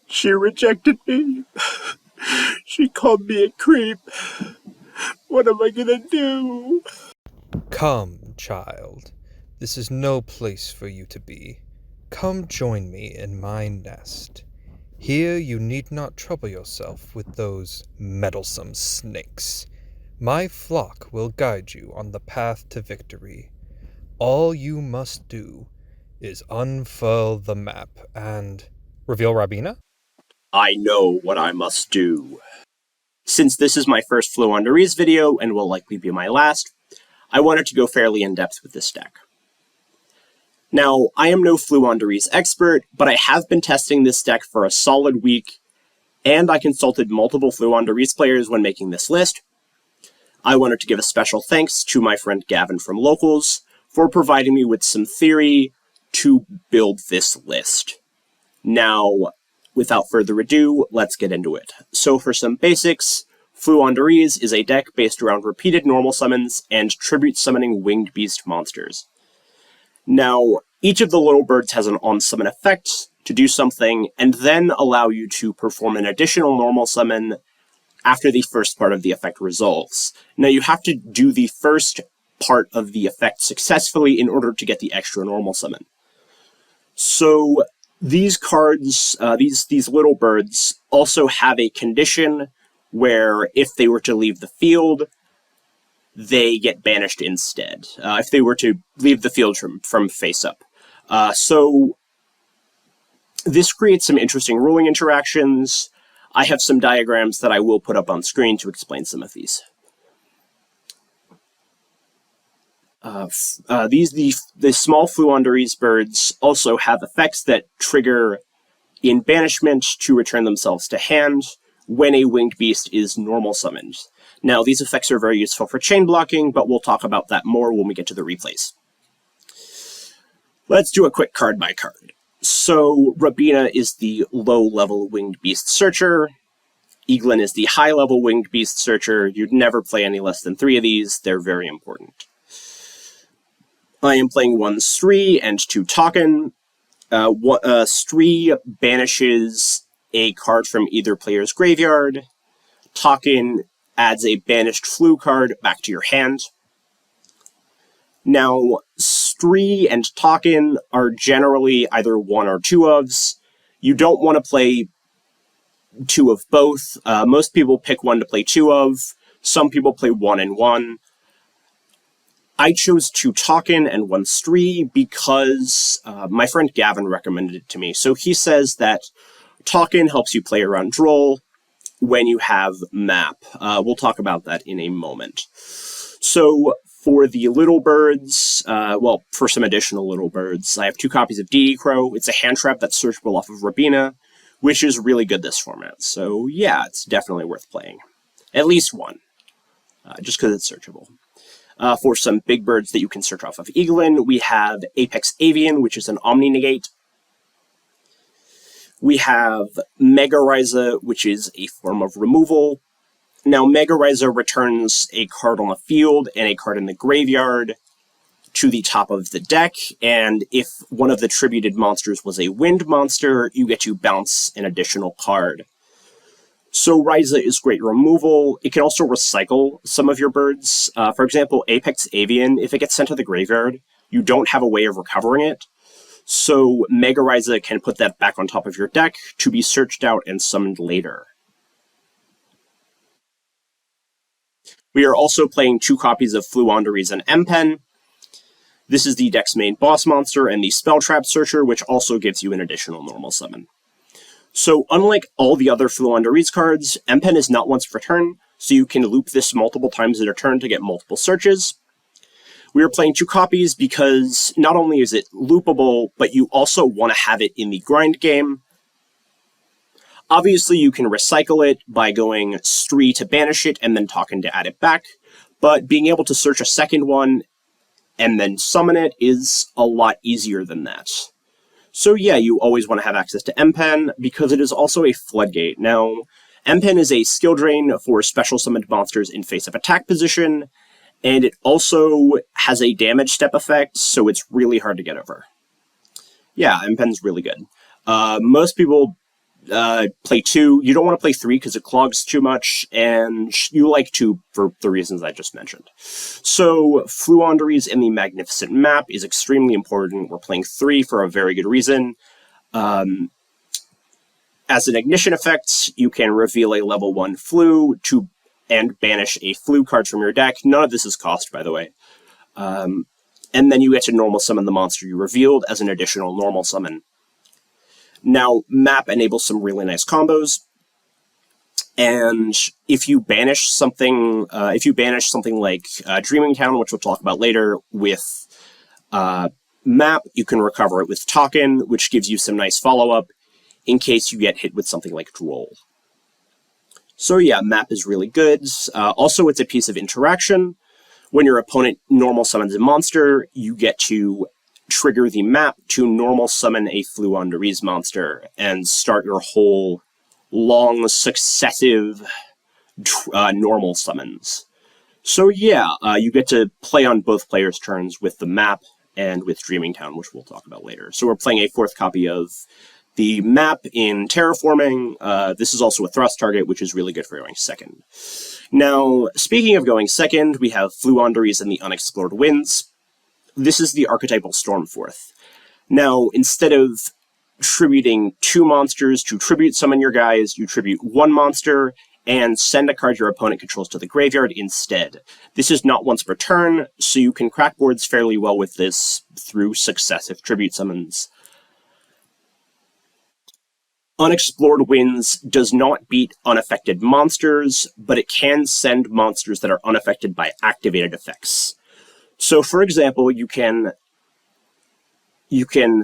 She rejected me. She called me a creep. What am I gonna do? Come, child. This is no place for you to be. Come join me in my nest. Here you need not trouble yourself with those meddlesome snakes. My flock will guide you on the path to victory. All you must do is unfurl the map and reveal Rabina? I know what I must do. Since this is my first Floowandereeze video and will likely be my last, I wanted to go fairly in-depth with this deck. Now, I am no Floowandereeze expert, but I have been testing this deck for a solid week, and I consulted multiple Floowandereeze players when making this list. I wanted to give a special thanks to my friend Gavin from Locals for providing me with some theory to build this list. Now, without further ado, let's get into it. So for some basics, Floowandereeze is a deck based around repeated normal summons and tribute summoning winged beast monsters. Now, each of the little birds has an on-summon effect to do something, and then allow you to perform an additional normal summon after the first part of the effect resolves. Now, you have to do the first part of the effect successfully in order to get the extra normal summon. So, these cards, these little birds, also have a condition where if they were to leave the field, they get banished instead, if they were to leave the field from face up. So this creates some interesting ruling interactions. I have some diagrams that I will put up on screen to explain some of these. The small Floowandereeze birds also have effects that trigger in banishment to return themselves to hand when a winged beast is normal summoned. Now, these effects are very useful for chain blocking, but we'll talk about that more when we get to the replays. Let's do a quick card by card. So, Rabina is the low-level winged beast searcher. Eaglin is the high-level winged beast searcher. You'd never play any less than 3 of these. They're very important. I am playing 1 Sri and 2 Token. Sri banishes a card from either player's graveyard. Token adds a banished Floo card back to your hand. Now, Sri and Token are generally either 1 or 2 ofs. You don't want to play 2 of both. Most people pick 1 to play 2 of. Some people play 1 and 1. I chose 2 Token and 1 Sri because my friend Gavin recommended it to me. So he says that Token helps you play around Droll when you have map. We'll talk about that in a moment. So for the little birds, for some additional little birds, I have 2 copies of DD Crow. It's a hand trap that's searchable off of Rabina, which is really good this format. So yeah, it's definitely worth playing. At least 1, just because it's searchable. For some big birds that you can search off of Eaglin, we have Apex Avian, which is an Omni-Negate. We have Mega Ryza, which is a form of removal. Now, Mega Ryza returns a card on the field and a card in the graveyard to the top of the deck, and if one of the tributed monsters was a wind monster, you get to bounce an additional card. So Ryza is great removal. It can also recycle some of your birds. For example, Apex Avian, if it gets sent to the graveyard, you don't have a way of recovering it. So Mega Ryza can put that back on top of your deck to be searched out and summoned later. We are also playing 2 copies of Floowandereeze and Empen. This is the deck's main boss monster and the Spell Trap Searcher, which also gives you an additional normal summon. So unlike all the other Floowandereeze cards, Empen is not once per turn, so you can loop this multiple times in a turn to get multiple searches. We are playing 2 copies because not only is it loopable, but you also want to have it in the grind game. Obviously, you can recycle it by going Sri to banish it and then Token to add it back, but being able to search a second one and then summon it is a lot easier than that. So yeah, you always want to have access to Empen because it is also a floodgate. Now, Empen is a skill drain for special summoned monsters in face-up attack position, and it also has a damage step effect, so it's really hard to get over. Yeah, Empen's really good. Most people play 2. You don't want to play 3 because it clogs too much, and you like 2 for the reasons I just mentioned. So, Floowandereeze in the Magnificent Map is extremely important. We're playing 3 for a very good reason. As an ignition effect, you can reveal a level 1 Floo and banish a Floo card from your deck. None of this is cost, by the way. And then you get to normal summon the monster you revealed as an additional normal summon. Now, Map enables some really nice combos, and if you banish something like Dreaming Town, which we'll talk about later, with Map, you can recover it with Token, which gives you some nice follow-up in case you get hit with something like Droll. So yeah, Map is really good. Also, it's a piece of interaction. When your opponent normal summons a monster, you get to trigger the Map to normal summon a Floowandereeze monster and start your whole long successive normal summons. So yeah, you get to play on both players' turns with the Map and with Dreaming Town, which we'll talk about later. So we're playing a 4th copy of the Map in Terraforming. This is also a thrust target, which is really good for going 2nd. Now, speaking of going 2nd, we have Floowandereeze and the Unexplored Winds. This is the archetypal Stormforth. Now, instead of tributing 2 monsters to tribute summon your guys, you tribute 1 monster and send a card your opponent controls to the graveyard instead. This is not once per turn, so you can crack boards fairly well with this through successive tribute summons. Unexplored Winds does not beat unaffected monsters, but it can send monsters that are unaffected by activated effects. So, for example, you can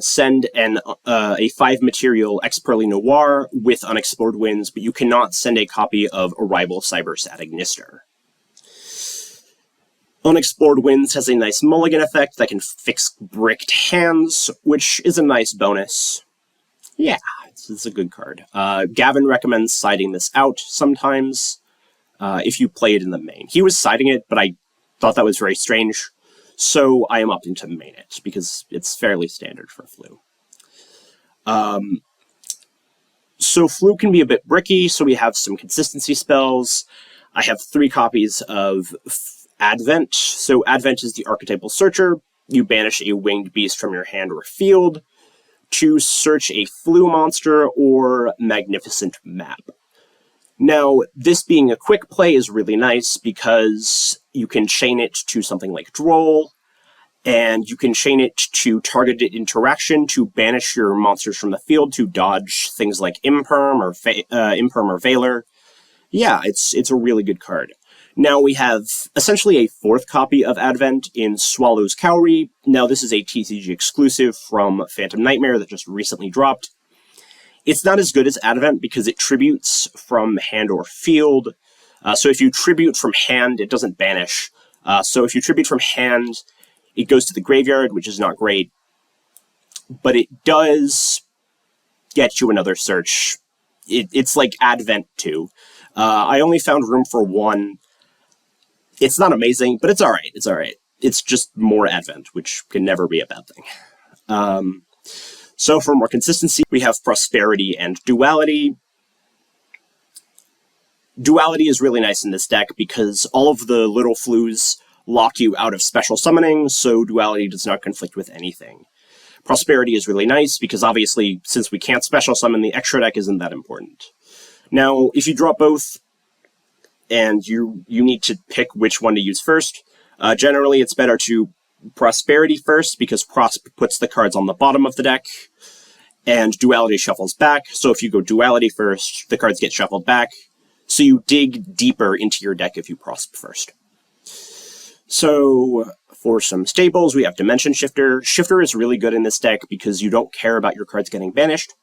send a 5 material Experly Noir with Unexplored Winds, but you cannot send a copy of Arrival Cybersat Ignister. Unexplored Winds has a nice mulligan effect that can fix bricked hands, which is a nice bonus. Yeah, it's a good card. Gavin recommends siding this out sometimes if you play it in the main. He was siding it, but I thought that was very strange. So I am opting to main it, because it's fairly standard for Floo. So Floo can be a bit bricky, so we have some consistency spells. I have 3 copies of Advent. So Advent is the archetypal searcher. You banish a winged beast from your hand or field to search a Floo monster or Magnificent Map. Now, this being a quick play is really nice because you can chain it to something like Droll, and you can chain it to targeted interaction to banish your monsters from the field to dodge things like Imperm or Valor. Yeah, it's a really good card. Now we have essentially a 4th copy of Advent in Swallow's Cowrie. Now this is a TCG exclusive from Phantom Nightmare that just recently dropped. It's not as good as Advent because it tributes from hand or field. So if you tribute from hand, it doesn't banish. So if you tribute from hand, it goes to the graveyard, which is not great. But it does get you another search. It's like Advent 2. I only found room for 1. It's not amazing, but it's alright. It's alright. It's just more Advent, which can never be a bad thing. So for more consistency, we have Prosperity and Duality. Duality is really nice in this deck because all of the little Floos lock you out of special summoning, so Duality does not conflict with anything. Prosperity is really nice because obviously, since we can't special summon, the extra deck isn't that important. Now, if you draw both, and you need to pick which one to use first, generally it's better to Prosperity first, because Prosp puts the cards on the bottom of the deck, and Duality shuffles back. So if you go Duality first, the cards get shuffled back. So you dig deeper into your deck if you Prosp first. So for some staples, we have Dimension Shifter. Shifter is really good in this deck because you don't care about your cards getting banished.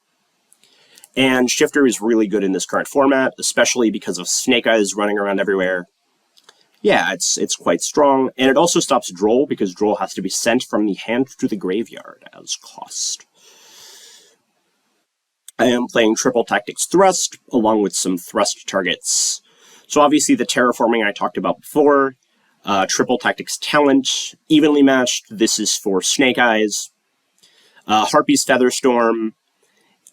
And Shifter is really good in this current format, especially because of Snake Eyes running around everywhere. Yeah, it's quite strong, and it also stops Droll, because Droll has to be sent from the hand to the graveyard as cost. I am playing Triple Tactics Thrust, along with some Thrust targets. So obviously the Terraforming I talked about before, Triple Tactics Talent, evenly matched, this is for Snake Eyes. Harpy's Featherstorm,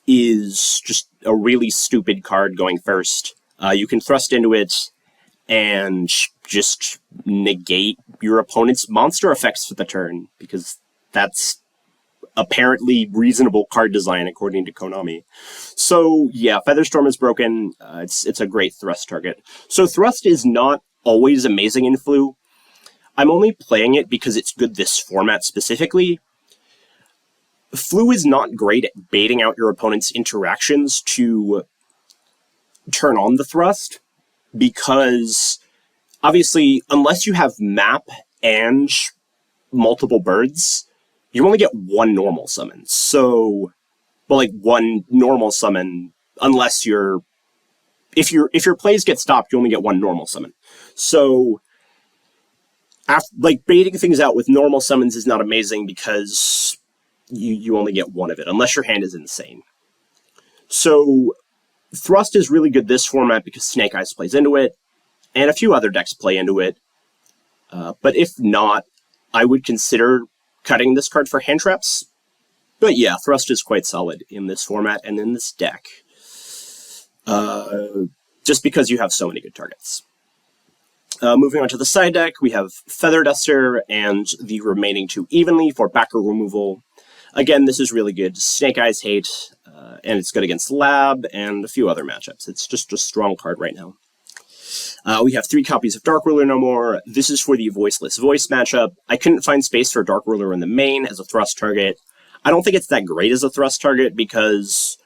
is just a really stupid card going first. You can thrust into it and just negate your opponent's monster effects for the turn, because that's apparently reasonable card design according to Konami. So yeah, Featherstorm is broken. It's a great thrust target. So thrust is not always amazing in Flu. I'm only playing it because it's good this format specifically. Flu is not great at baiting out your opponent's interactions to turn on the thrust, because obviously, unless you have map and multiple birds, you only get one normal summon. So, well, like one normal summon, unless if your plays get stopped, you only get one normal summon. So, like baiting things out with normal summons is not amazing because you only get one of it, unless your hand is insane. So, Thrust is really good this format because Snake Eyes plays into it, and a few other decks play into it. But if not, I would consider cutting this card for hand traps. But yeah, Thrust is quite solid in this format and in this deck. Just because you have so many good targets. Moving on to the side deck, we have Feather Duster and the remaining two evenly for backer removal. Again, this is really good. Snake Eyes hate, and it's good against Lab and a few other matchups. It's just a strong card right now. We have 3 copies of Dark Ruler no more. This is for the Voiceless Voice matchup. I couldn't find space for Dark Ruler in the main as a thrust target. I don't think it's that great as a thrust target because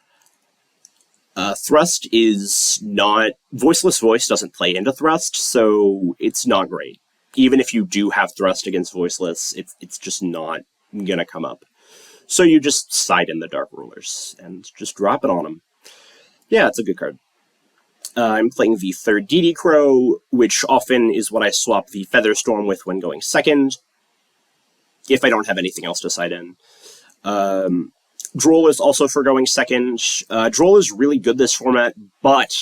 thrust is not... Voiceless Voice doesn't play into thrust, so it's not great. Even if you do have thrust against Voiceless, it's just not going to come up. So you just side in the Dark Rulers and just drop it on them. Yeah, it's a good card. I'm playing the third DD Crow, which often is what I swap the Featherstorm with when going second, if I don't have anything else to side in. Droll is also for going second. Droll is really good this format, but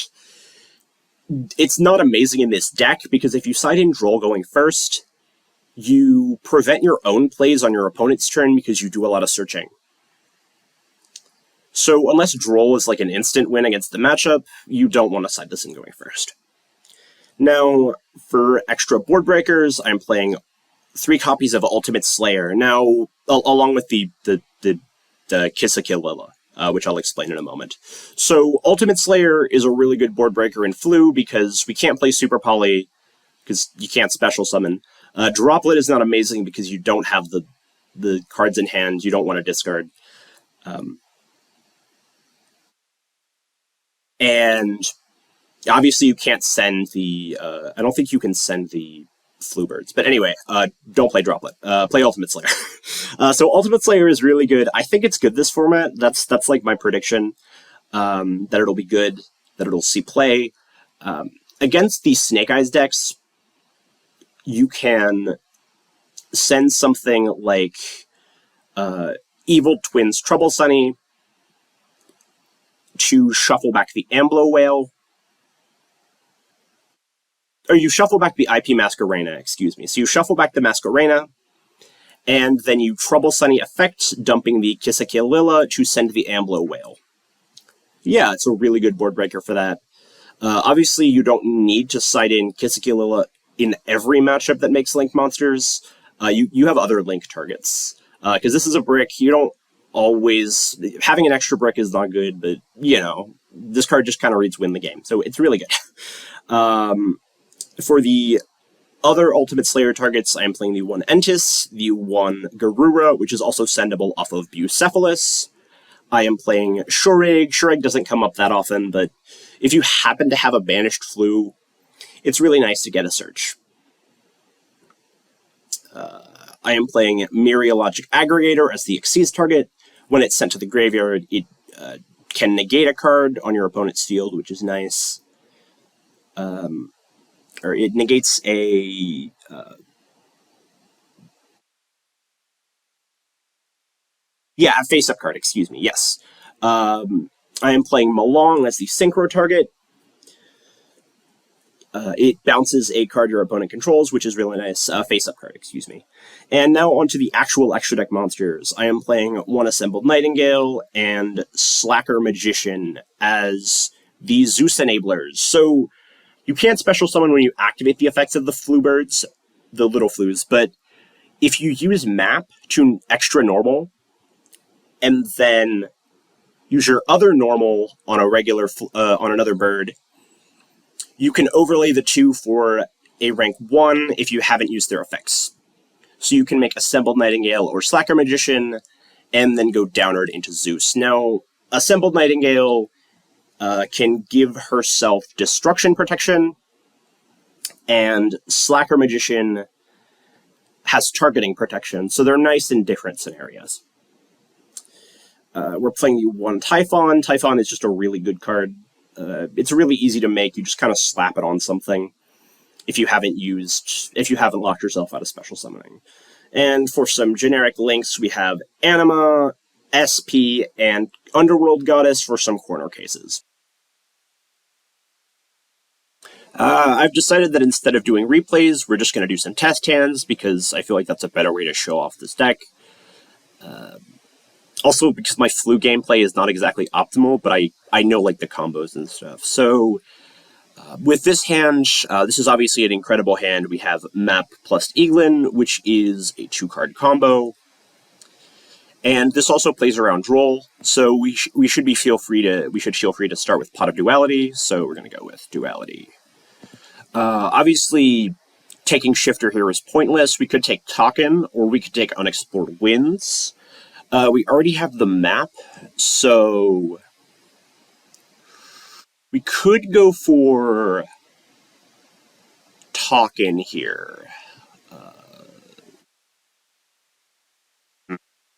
it's not amazing in this deck, because if you side in Droll going first, you prevent your own plays on your opponent's turn because you do a lot of searching. So unless Droll is like an instant win against the matchup, you don't want to side this in going first. Now, for extra board breakers, I'm playing 3 copies of Ultimate Slayer. Now, along with the Kisakililla, which I'll explain in a moment. So Ultimate Slayer is a really good board breaker in Flu because we can't play Super Poly because you can't special summon. Droplet is not amazing because you don't have the cards in hand you don't want to discard. And obviously you can't send the... I don't think you can send the Fluebirds. But anyway, don't play Droplet. Play Ultimate Slayer. So Ultimate Slayer is really good. I think it's good this format. That's like my prediction. That it'll be good. That it'll see play. Against the Snake Eyes decks, you can send something like Evil Twins Trouble Sunny to shuffle back the Amblo Whale. Or you shuffle back the IP Masquerena, excuse me. So you shuffle back the Masquerena, and then you Trouble Sunny effect, dumping the Kisakililla to send the Amblo Whale. Yeah, it's a really good board breaker for that. Obviously, you don't need to side in Kisakililla in every matchup that makes Link monsters. You have other Link targets. Because this is a brick, you don't always... Having an extra brick is not good, but, you know, this card just kind of reads win the game. So it's really good. For the other Ultimate Slayer targets, I am playing the 1 Entis, the 1 Garura, which is also sendable off of Bucephalus. I am playing Shureg. Shureg doesn't come up that often, but if you happen to have a banished Flu, it's really nice to get a search. I am playing Myriologic Aggregator as the Xyz target. When it's sent to the graveyard, it can negate a card on your opponent's field, which is nice. Or it negates a... a face-up card, excuse me, yes. I am playing Malong as the Synchro target. It bounces a card your opponent controls, which is really nice. Face-up card, excuse me. And now onto the actual extra deck monsters. I am playing one Assembled Nightingale and Slacker Magician as the Zeus enablers. So you can't special summon when you activate the effects of the Fluebirds, the little flues, but if you use map to extra normal, and then use your other normal on a regular on another bird, you can overlay the two for a rank 1 if you haven't used their effects. So you can make Assembled Nightingale or Slacker Magician, and then go downward into Zeus. Now, Assembled Nightingale can give herself Destruction Protection, and Slacker Magician has Targeting Protection, so they're nice in different scenarios. We're playing you one Typhon. Typhon is just a really good card. It's really easy to make. You just kind of slap it on something if you haven't locked yourself out of special summoning. And for some generic links, we have Anima, SP, and Underworld Goddess for some corner cases. I've decided that instead of doing replays, we're just going to do some test hands, because I feel like that's a better way to show off this deck. Also, because my Flu gameplay is not exactly optimal, but I know like the combos and stuff. So with this hand, this is obviously an incredible hand. We have Map plus Eaglin, which is a 2-card combo. And this also plays around Droll, so we should feel free to start with Pot of Duality, so we're going to go with Duality. Obviously, taking Shifter here is pointless. We could take Token, or we could take Unexplored Winds. We already have the map, so we could go for Token here.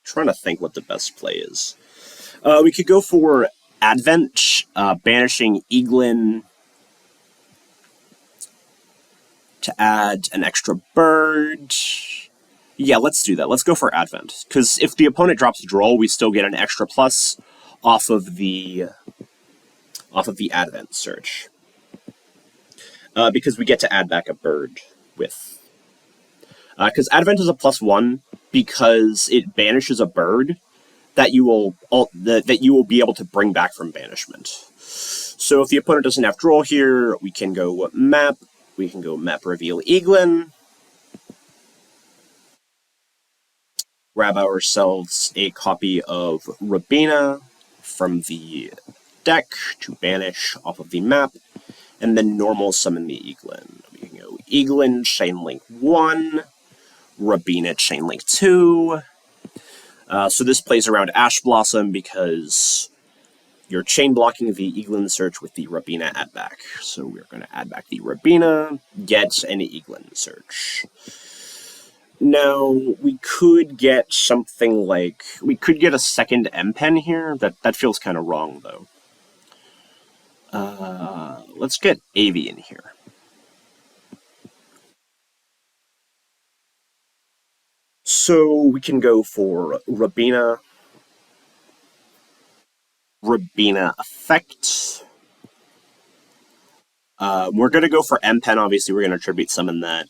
Trying to think what the best play is. We could go for Advent, banishing Eaglin to add an extra bird. Yeah, let's do that. Let's go for Advent, because if the opponent drops Droll, we still get an extra plus off of the Advent search. Because we get to add back a bird with... Because Advent is a +1, because it banishes a bird that you will be able to bring back from banishment. So if the opponent doesn't have Droll here, we can go Map. We can go Map Reveal Eaglin. Grab ourselves a copy of Rabina from the deck to banish off of the map, and then normal summon the Eaglin. We can go Eaglin, Chainlink 1, Rabina, Chainlink 2. So this plays around Ash Blossom because you're chain blocking the Eaglin search with the Rabina add back. So we're going to add back the Rabina, get an Eaglin search. Now, we could get something like... We could get a second Empen here. That feels kind of wrong, though. Let's get Avian here. So we can go for Rabina. Rabina Effect. We're going to go for Empen, obviously. We're going to Tribute Summon that.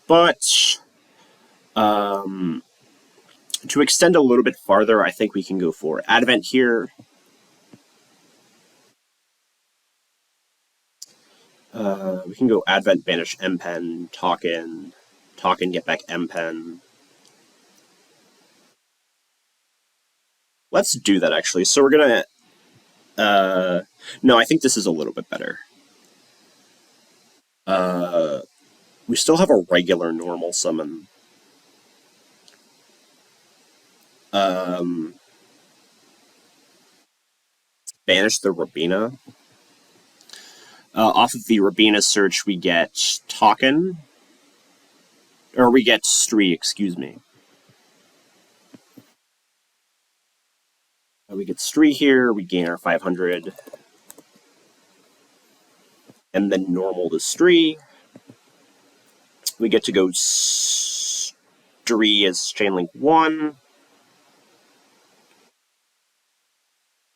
But to extend a little bit farther, I think we can go for Advent here. We can go Advent, banish Empen, Token, get back Empen. Let's do that, actually. So we're going to... no, I think this is a little bit better. We still have a regular normal summon. Banish the Rabina. Off of the Rabina search, we get Token. Or we get Stree, excuse me. We get Stree here, we gain our 500. And then normal to Stree. We get to go Stree as Chainlink 1.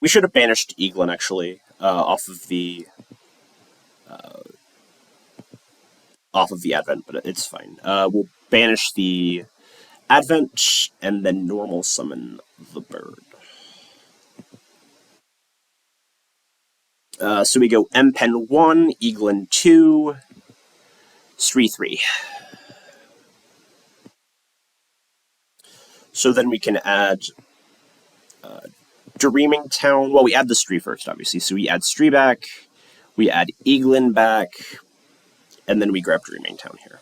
We should have banished Eaglin, actually, off of the off of the Advent, but it's fine. We'll banish the Advent and then normal summon the bird. So we go Empen 1, Eaglin 2, Stree 3. So then we can add Dreaming Town. Well, we add the Stree first, obviously. So we add Stree back, we add Eaglin back, and then we grab Dreaming Town here.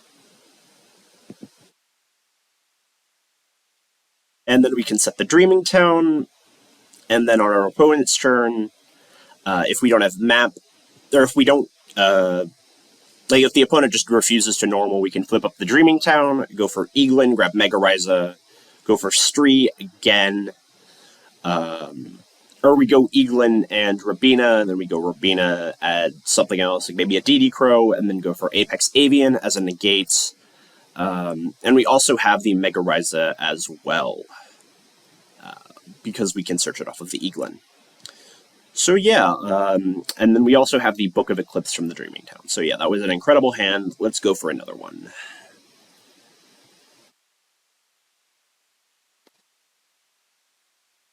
And then we can set the Dreaming Town, and then on our opponent's turn, if we don't have map, or if we don't, like if the opponent just refuses to normal, we can flip up the Dreaming Town, go for Eaglin, grab Mega Ryza, go for Stree again, or we go Eaglin and Rabina, and then we go Rabina, add something else, like maybe a DD Crow, and then go for Apex Avian as a negate. And we also have the Mega Ryza as well, because we can search it off of the Eaglin. So yeah, and then we also have the Book of Eclipse from the Dreaming Town. So yeah, that was an incredible hand. Let's go for another one.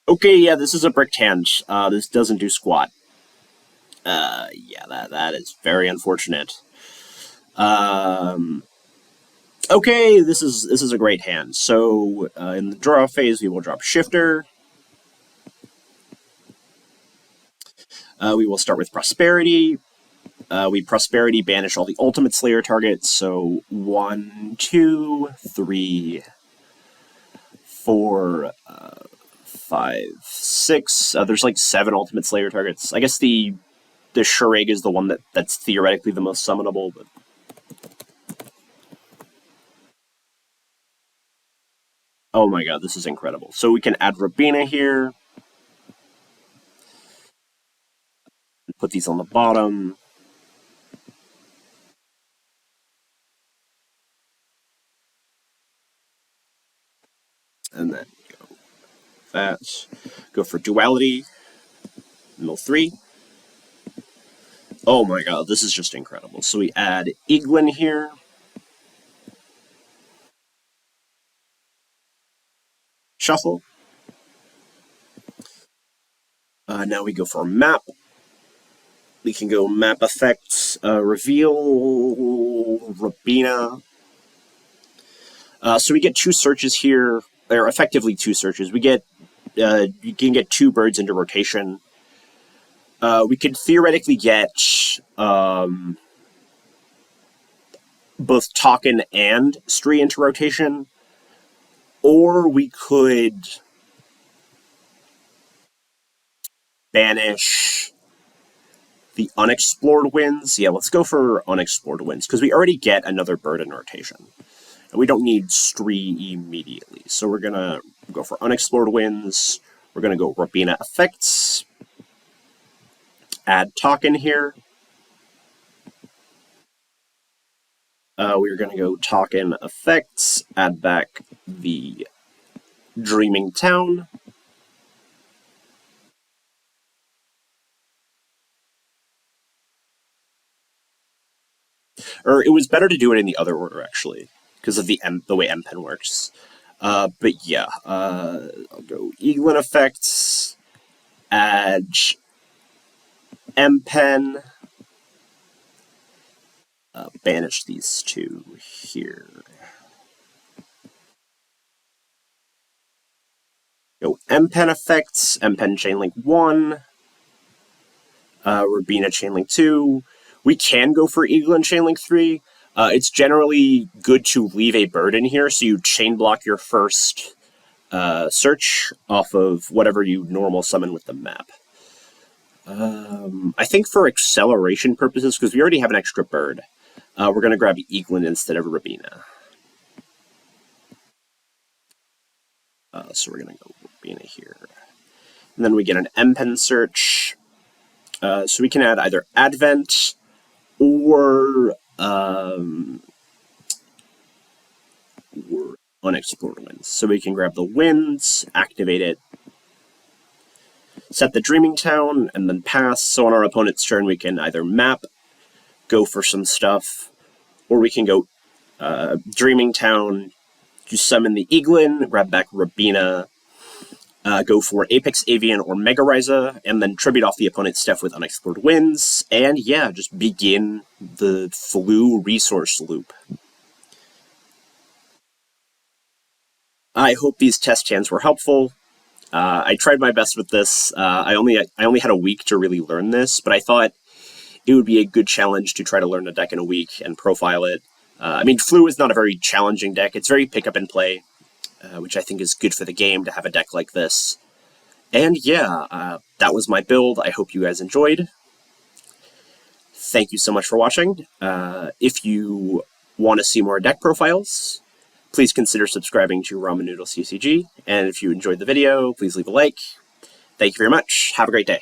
Okay, yeah, this is a bricked hand. This doesn't do squat. Yeah, that is very unfortunate. Okay, this is a great hand. So in the draw phase, we will drop Shifter. We will start with Prosperity. We Prosperity banish all the Ultimate Slayer targets. So 1, 2, 3, 4, 5, 6. There's like 7 Ultimate Slayer targets. I guess the Shureg is the one that's theoretically the most summonable, but oh my god, this is incredible. So we can add Rabina here. Put these on the bottom. And then go that. Go for Duality. Mill 3. Oh my god, this is just incredible. So we add Eaglin here. Shuffle. Now we go for Map. We can go Map Effects, Reveal, Rabina. So we get 2 searches here, or effectively 2 searches. We get, you can get 2 birds into rotation. We could theoretically get both Talkin and Stree into rotation, or we could banish the Unexplored Winds. Yeah, let's go for Unexplored Winds, because we already get another bird in rotation. And we don't need Stree immediately. So we're going to go for Unexplored Winds. We're going to go Rabina Effects. Add Talkin here. We're going to go Talkin Effects. Add back the Dreaming Town. Or it was better to do it in the other order, actually, because of the way Empen works. But yeah, I'll go Eaglin Effects, add Empen, banish these 2 here. Go Empen Effects, Empen Chainlink 1, Rabina Chainlink 2. We can go for Eaglin Chainlink 3. It's generally good to leave a bird in here, so you chain block your first search off of whatever you normal summon with the map. I think for acceleration purposes, because we already have an extra bird, we're going to grab Eaglin instead of Rabina. So we're going to go Rabina here. And then we get an Empen search. So we can add either Advent or Unexplored Winds. So we can grab the Winds, activate it, set the Dreaming Town, and then pass. So on our opponent's turn, we can either map, go for some stuff, or we can go Dreaming Town to summon the Eaglin, grab back Rabina, go for Apex Avian or Mega Raiza, and then tribute off the opponent's stuff with Unexplored Winds, and yeah, just begin the Flu resource loop. I hope these test hands were helpful. I tried my best with this. I only had a week to really learn this, but I thought it would be a good challenge to try to learn a deck in a week and profile it. I mean, Flu is not a very challenging deck. It's very pick up and play, which I think is good for the game to have a deck like this. And yeah, that was my build. I hope you guys enjoyed. Thank you so much for watching. If you want to see more deck profiles, please consider subscribing to Ramen Noodle CCG. And if you enjoyed the video, please leave a like. Thank you very much. Have a great day.